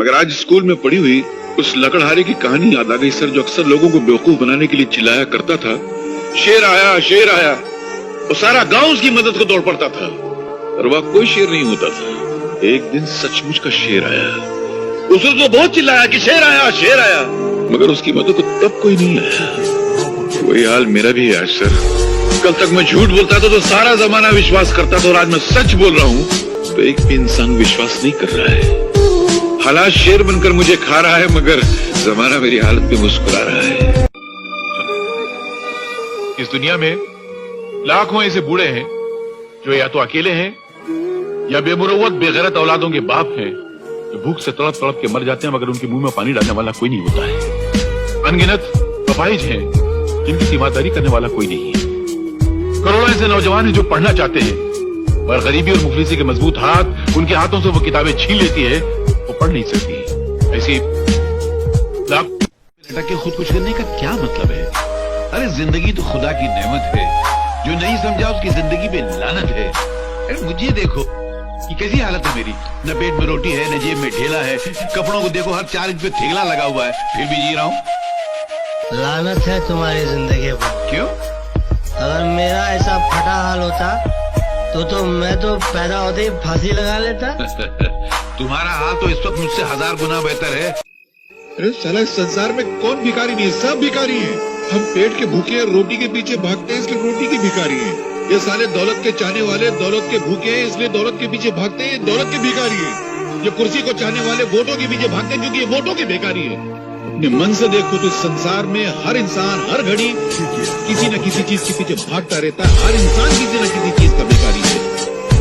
मगर आज स्कूल में पढ़ी हुई उस लकड़हारे की कहानी याद आ गई सर, जो अक्सर लोगों को बेवकूफ बनाने के लिए चिल्लाया करता था, शेर आया शेर आया। वो सारा गांव उसकी मदद को दौड़ पड़ता था, और वह कोई शेर नहीं होता था। एक दिन सचमुच का शेर आया। उसने तो बहुत चिल्लाया कि शेर आया, मगर उसकी मदद को तब कोई नहीं आया। वही हाल मेरा भी है आज सर। कल तक मैं झूठ बोलता था तो सारा जमाना विश्वास करता था, और आज मैं सच बोल रहा हूँ तो एक भी इंसान विश्वास नहीं कर रहा है। हालात शेर बनकर मुझे खा रहा है, मगर जमाना मेरी हालत पे मुस्कुरा रहा है। इस दुनिया में लाखों ऐसे बूढ़े हैं जो या तो अकेले हैं या बेमुरव्वत बेगैरत औलादों के बाप हैं, जो भूख से तड़प तड़प के मर जाते हैं, मगर उनके मुंह में पानी डालने वाला कोई नहीं होता है। अनगिनत अपाहिज हैं जिनकी तीमारदारी करने वाला कोई नहीं है। करोड़ों ऐसे नौजवान हैं जो पढ़ना चाहते हैं, और गरीबी और मुफलिसी के मजबूत हाथ उनके हाथों से वो किताबें छीन लेती है, वो पढ़ नहीं सकती। ऐसी लटक के खुद कुछ करने का क्या मतलब है? अरे जिंदगी तो खुदा की नेमत है, जो नहीं समझा उसकी जिंदगी पे लानत है। अरे मुझे देखो कि कैसी हालत है मेरी, न पेट में रोटी है, न जेब में ठेला है, कपड़ों को देखो हर 4 इंच पे थेगला लगा हुआ है, फिर भी जी रहा हूँ। लानत है तुम्हारी जिंदगी पर। क्यों? अगर मेरा ऐसा फटा हाल होता तो मैं तो पैदा होते ही फांसी लगा लेता। तुम्हारा हाल तो इस वक्त मुझसे 1000 गुना बेहतर है। अरे साला इस संसार में कौन भिखारी नहीं है, सब भिखारी हैं। हम पेट के भूखे हैं, रोटी के पीछे भागते हैं, इसलिए रोटी के भिखारी हैं। ये साले दौलत के चाहने वाले दौलत के भूखे हैं, इसलिए दौलत के पीछे भागते हैं, दौलत के भिखारी हैं। ये कुर्सी को चाहने वाले वोटों के पीछे भागते हैं, क्योंकि ये वोटों के भिखारी हैं। अपने मन से देखो तो इस संसार में हर इंसान हर घड़ी किसी न किसी चीज के पीछे भागता रहता है। हर इंसान किसी न किसी चीज का भिखारी है।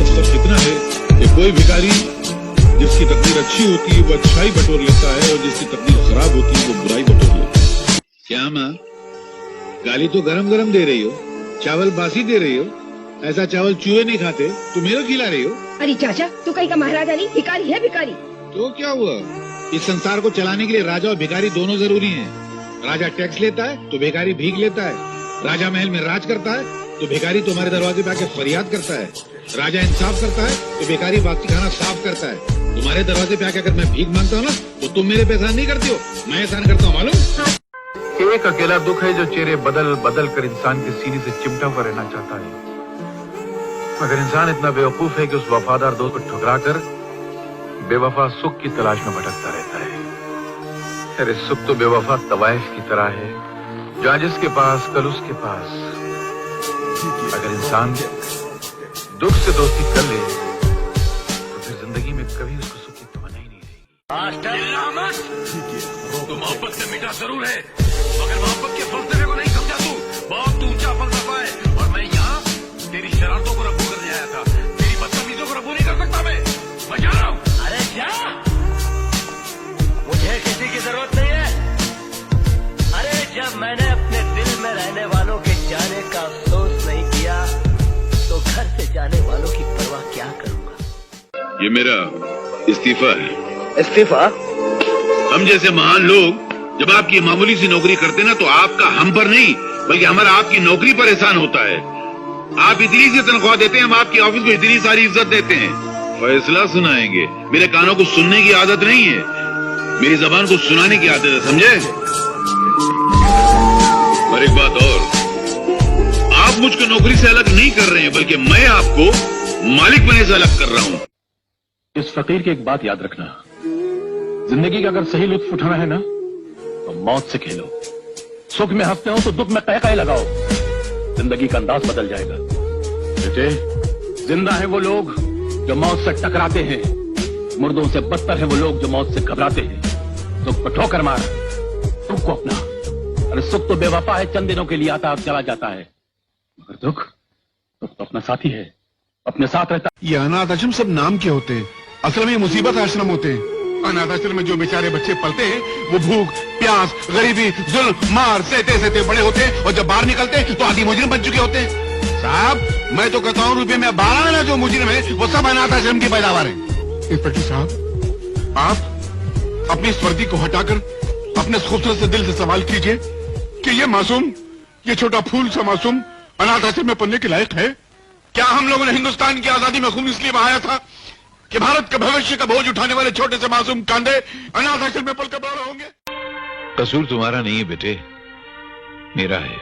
फर्क इतना है कि कोई भिखारी जिसकी तकदीर अच्छी होती है वो अच्छाई बटोर लेता है, और जिसकी तकदीर खराब होती है वो बुराई बटोर लेता है। क्या माँ, गाली तो गरम गरम दे रही हो, चावल बासी दे रही हो। ऐसा चावल चूहे नहीं खाते, तुम मेरे खिला रही हो। अरे चाचा, तू कहीं का महाराजा नहीं, भिखारी है भिखारी। तो क्या हुआ? इस संसार को चलाने के लिए राजा और भिखारी दोनों जरूरी हैं। राजा टैक्स लेता है तो भिखारी भीख लेता है। राजा महल में राज करता है तो भिखारी तुम्हारे दरवाजे पे आके फरियाद करता है। राजा इंसाफ करता है तो भिखारी बाकी खाना साफ करता है। तुम्हारे दरवाजे पे आके अगर मैं भीख मांगता हूँ ना, तो तुम मेरे पे एहसान नहीं करती हो, मैं एहसान करता हूँ, मालूम? एक अकेला दुख है जो चेहरे बदल बदल कर इंसान के सीने से चिमटा हुआ रहना चाहता है, मगर इंसान इतना बेवकूफ है कि उस वफादार दोस्त को ठुकरा कर बेवफा सुख की तलाश में भटकता रहता है। अरे सुख तो बेवफा तवाइफ की तरह है, जहाँ जिसके पास कल उसके पास। अगर इंसान दुख से दोस्ती कर ले तो फिर जिंदगी में कभी उसको सुख की तमन्ना ही नहीं रहेगी। तो मोहब्बत से मीठा जरूर है, मगर मोहब्बत के फलसफे को नहीं समझा तू। बहुत ऊंचा फलसफा है, और मैं यहाँ तेरी शरारतों को रब्बू करने आया था। तेरी बदतमीजों को रब्बू नहीं कर सकता मैं जा रहा हूँ। अरे क्या, मुझे किसी की जरूरत नहीं है। अरे जब मैंने अपने दिल में रहने वालों के जाने का अफसोस नहीं किया तो घर से जाने वालों की परवाह क्या करूंगा। ये मेरा इस्तीफा है। इस्तीफा? हम जैसे महान लोग जब आपकी मामूली सी नौकरी करते ना, तो आपका हम पर नहीं बल्कि हमारा आपकी नौकरी पर एहसान होता है। आप इतनी सी तनख्वाह देते हैं, हम आपकी ऑफिस को इतनी सारी इज्जत देते हैं। फैसला सुनाएंगे, मेरे कानों को सुनने की आदत नहीं है, मेरी जबान को सुनाने की आदत है, समझे? और एक बात और, आप मुझको नौकरी से अलग नहीं कर रहे हैं, बल्कि मैं आपको मालिक बनने से अलग कर रहा हूं। इस फकीर की एक बात याद रखना, जिंदगी का अगर सही लुत्फ उठाना है ना तो मौत से खेलो। सुख में हंसते हो तो दुख में कह लगाओ, जिंदगी का अंदाज बदल जाएगा। बेटे, जिंदा है वो लोग जो मौत से टकराते हैं, मुर्दों से बदतर है वो लोग जो मौत से घबराते हैं। सुख को ठोकर मार, सुख को अपना। अरे सुख तो बेवफा है, चंद दिनों के लिए आता और चला जाता है, मगर दुख तो अपना साथी है, अपने साथ रहता। ये अनाथ आश्रम सब नाम के होते हैं, असल में ये मुसीबत आश्रम होते हैं। अनाथ आश्रम में जो बेचारे बच्चे पलते हैं वो भूख प्यास गरीबी जुल्म मार सहते सहते बड़े होते हैं, और जब बाहर निकलते हैं तो आदि मुजरिम बन चुके होते हैं। साहब, मैं तो कहता हूँ रुपये में 12 आना जो मुजरिम है वो सब अनाथ आश्रम की पैदावार है। इंस्पेक्टर साहब, आप अपनी इस वर्दी को हटाकर अपने खूबसूरत से दिल से सवाल कीजिए कि ये मासूम, ये छोटा फूल सा मासूम अनाथ आश्रम में पढ़ने के लायक है क्या? हम लोगों ने हिंदुस्तान की आजादी में खून इसलिए बहाया था कि भारत के भविष्य का बोझ उठाने वाले छोटे से मासूम कांधे अनाथ आश्रम में पलकर बड़ा होंगे? कसूर तुम्हारा नहीं है बेटे, मेरा है।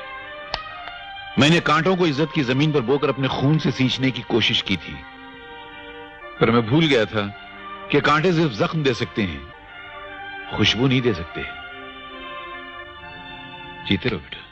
मैंने कांटों को इज्जत की जमीन पर बोकर अपने खून से सींचने की कोशिश की थी, पर मैं भूल गया था कि कांटे सिर्फ जख्म दे सकते हैं, खुशबू नहीं दे सकते। जीते रहो बेटा।